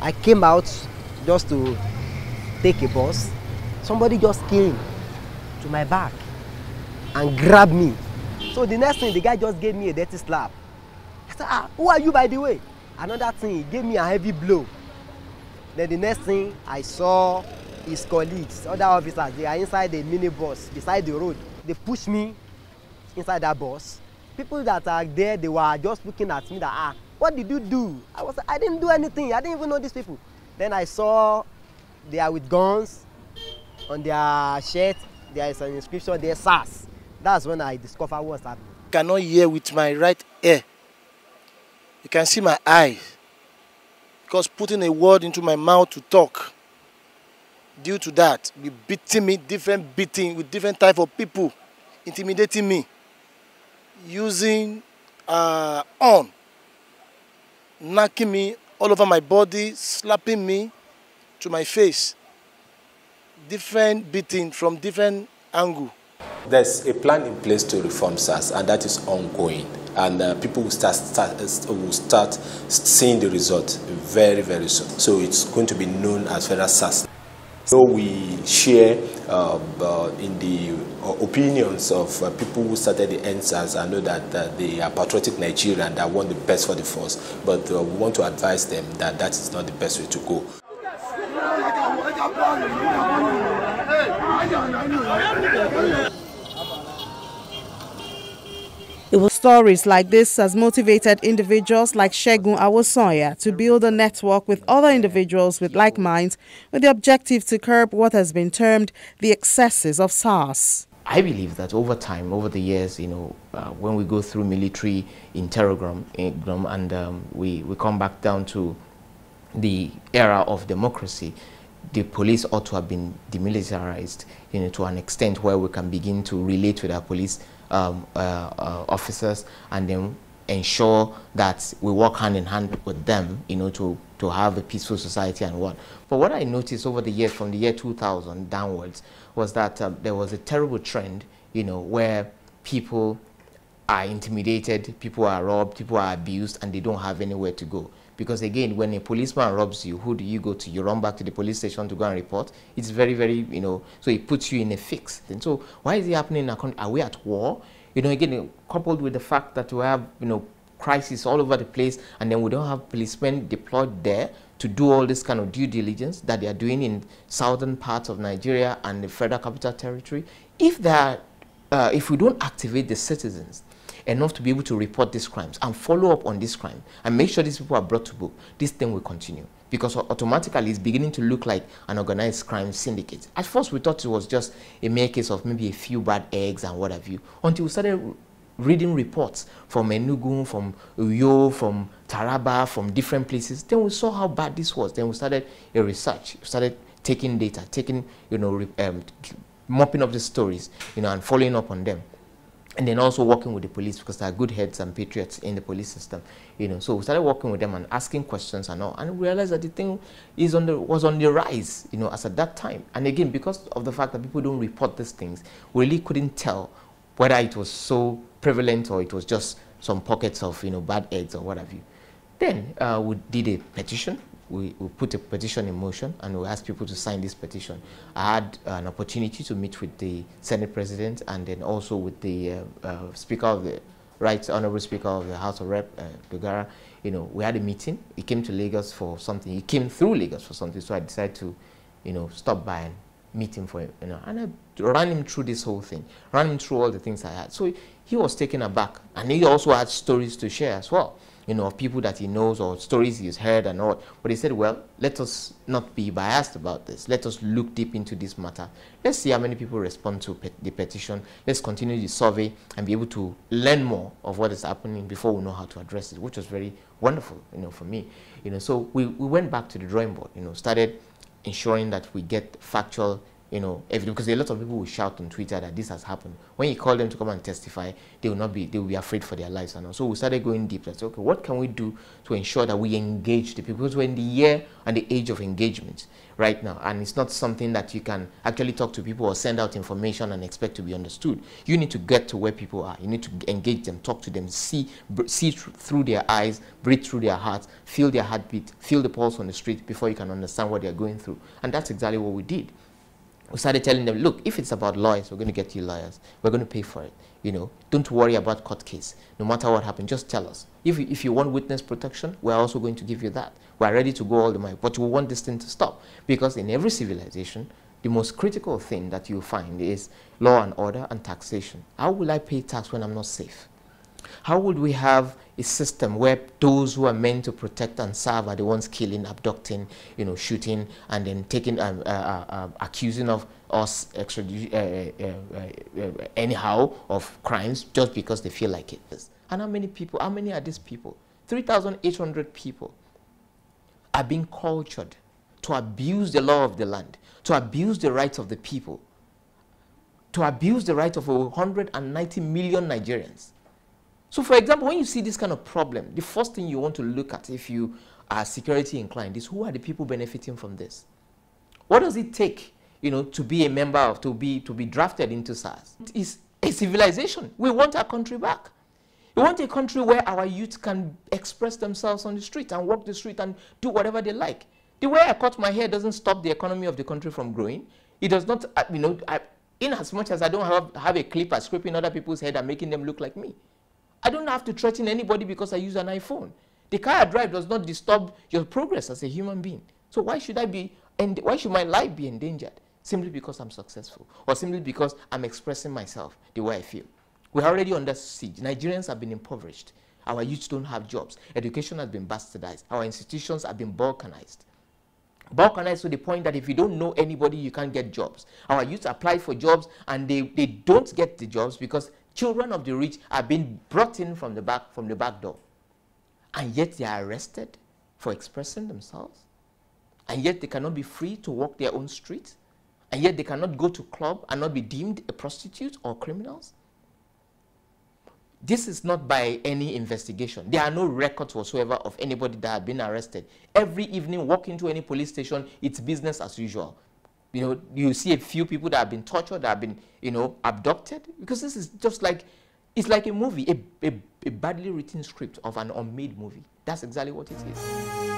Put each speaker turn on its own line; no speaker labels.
I came out just to take a bus. Somebody just came to my back and grabbed me. So the next thing, the guy just gave me a dirty slap. I said, who are you, by the way? Another thing, he gave me a heavy blow. Then the next thing, I saw his colleagues, other officers, they are inside the minibus beside the road. They pushed me inside that bus. People that are there, they were just looking at me that, what did you do? I didn't do anything. I didn't even know these people. Then I saw they are with guns on their shirt. There is an inscription there, ENDSARS. That's when I discovered what's happening.
I cannot hear with my right ear. You can see my eyes. Because putting a word into my mouth to talk. Due to that, be beating me, different beating with different type of people, intimidating me, using knocking me all over my body, slapping me to my face. Different beating from different angle.
There's a plan in place to reform SARS, and that is ongoing. And people will start seeing the result very, very soon. So it's going to be known as federal SARS. So we share in the opinions of people who started the ENDSARS. I know that they are patriotic Nigerian that want the best for the force, but we want to advise them that that is not the best way to go.
It was stories like this has motivated individuals like Segun Awosonya to build a network with other individuals with like minds with the objective to curb what has been termed the excesses of SARS.
I believe that over time, over the years, when we go through military interrogram and we come back down to the era of democracy, the police ought to have been demilitarized, to an extent where we can begin to relate with our police officers and then ensure that we work hand in hand with them, to have a peaceful society and what. But what I noticed over the years, from the year 2000 downwards, was that there was a terrible trend, where people are intimidated, people are robbed, people are abused, and they don't have anywhere to go. Because again, when a policeman robs you, who do you go to? You run back to the police station to go and report. It's very, very, so it puts you in a fix. And so why is it happening in our country? Are we at war? Again, coupled with the fact that we have, crisis all over the place, and then we don't have policemen deployed there to do all this kind of due diligence that they are doing in southern parts of Nigeria and the Federal Capital Territory. If we don't activate the citizens enough to be able to report these crimes and follow up on this crime and make sure these people are brought to book, this thing will continue. Because automatically it's beginning to look like an organized crime syndicate. At first we thought it was just a mere case of maybe a few bad eggs and what have you, until we started reading reports from Enugu, from Uyo, from Taraba, from different places. Then we saw how bad this was. Then we started a research. We started taking data, mopping up the stories, and following up on them. And then also working with the police, because there are good heads and patriots in the police system. So we started working with them and asking questions and all, and we realized that the thing was on the rise, as at that time. And again, because of the fact that people don't report these things, we really couldn't tell whether it was so prevalent or it was just some pockets of bad eggs or what have you. Then we did a petition. We put a petition in motion, and we asked people to sign this petition. I had an opportunity to meet with the Senate President and then also with the Speaker of the Right Honorable Speaker of the House of Rep, Dogara. We had a meeting. He came to Lagos for something. He came through Lagos for something, so I decided to, stop by and meet him for him. And I ran him through this whole thing, ran him through all the things I had. So he was taken aback, and he also had stories to share as well. Of people that he knows or stories he's heard and all. But he said, well, let us not be biased about this. Let us look deep into this matter. Let's see how many people respond to the petition. Let's continue the survey and be able to learn more of what is happening before we know how to address it, which was very wonderful, for me. So we went back to the drawing board, started ensuring that we get factual you know, because a lot of people will shout on Twitter that this has happened. When you call them to come and testify, they will be afraid for their lives. And so we started going deep. Let's say, okay, what can we do to ensure that we engage the people? Because we're in the year and the age of engagement right now, and it's not something that you can actually talk to people or send out information and expect to be understood. You need to get to where people are. You need to engage them, talk to them, see through their eyes, breathe through their hearts, feel their heartbeat, feel the pulse on the street before you can understand what they're going through. And that's exactly what we did. We started telling them, look, if it's about lawyers, we're going to get you lawyers. We're going to pay for it. You know, don't worry about court case. No matter what happens, just tell us. If you want witness protection, we're also going to give you that. We're ready to go all the way. But we want this thing to stop. Because in every civilization, the most critical thing that you find is law and order and taxation. How will I pay tax when I'm not safe? How would we have a system where those who are meant to protect and serve are the ones killing, abducting, you know, shooting, and then taking, accusing of us anyhow of crimes just because they feel like it? And how many people, how many are these people? 3,800 people are being cultured to abuse the law of the land, to abuse the rights of the people, to abuse the rights of 190 million Nigerians. So, for example, when you see this kind of problem, the first thing you want to look at if you are security inclined is who are the people benefiting from this? What does it take, you know, to be a member of, to be drafted into SARS? It is a civilization. We want our country back. We want a country where our youth can express themselves on the street and walk the street and do whatever they like. The way I cut my hair doesn't stop the economy of the country from growing. It does not, you know, in as much as I don't have a clipper scraping other people's head and making them look like me. I don't have to threaten anybody because I use an iPhone. The car I drive does not disturb your progress as a human being. So why should why should my life be endangered? Simply because I'm successful, or simply because I'm expressing myself the way I feel. We're already under siege. Nigerians have been impoverished. Our youths don't have jobs. Education has been bastardized. Our institutions have been balkanized. Balkanized to the point that if you don't know anybody, you can't get jobs. Our youth apply for jobs and they don't get the jobs because children of the rich are being brought in from the back door. And yet they are arrested for expressing themselves. And yet they cannot be free to walk their own streets. And yet they cannot go to club and not be deemed a prostitute or criminals. This is not by any investigation. There are no records whatsoever of anybody that had been arrested. Every evening, walk into any police station, it's business as usual. You know, you see a few people that have been tortured, that have been, you know, abducted. Because this is just like, it's like a movie, a badly written script of an unmade movie. That's exactly what it is.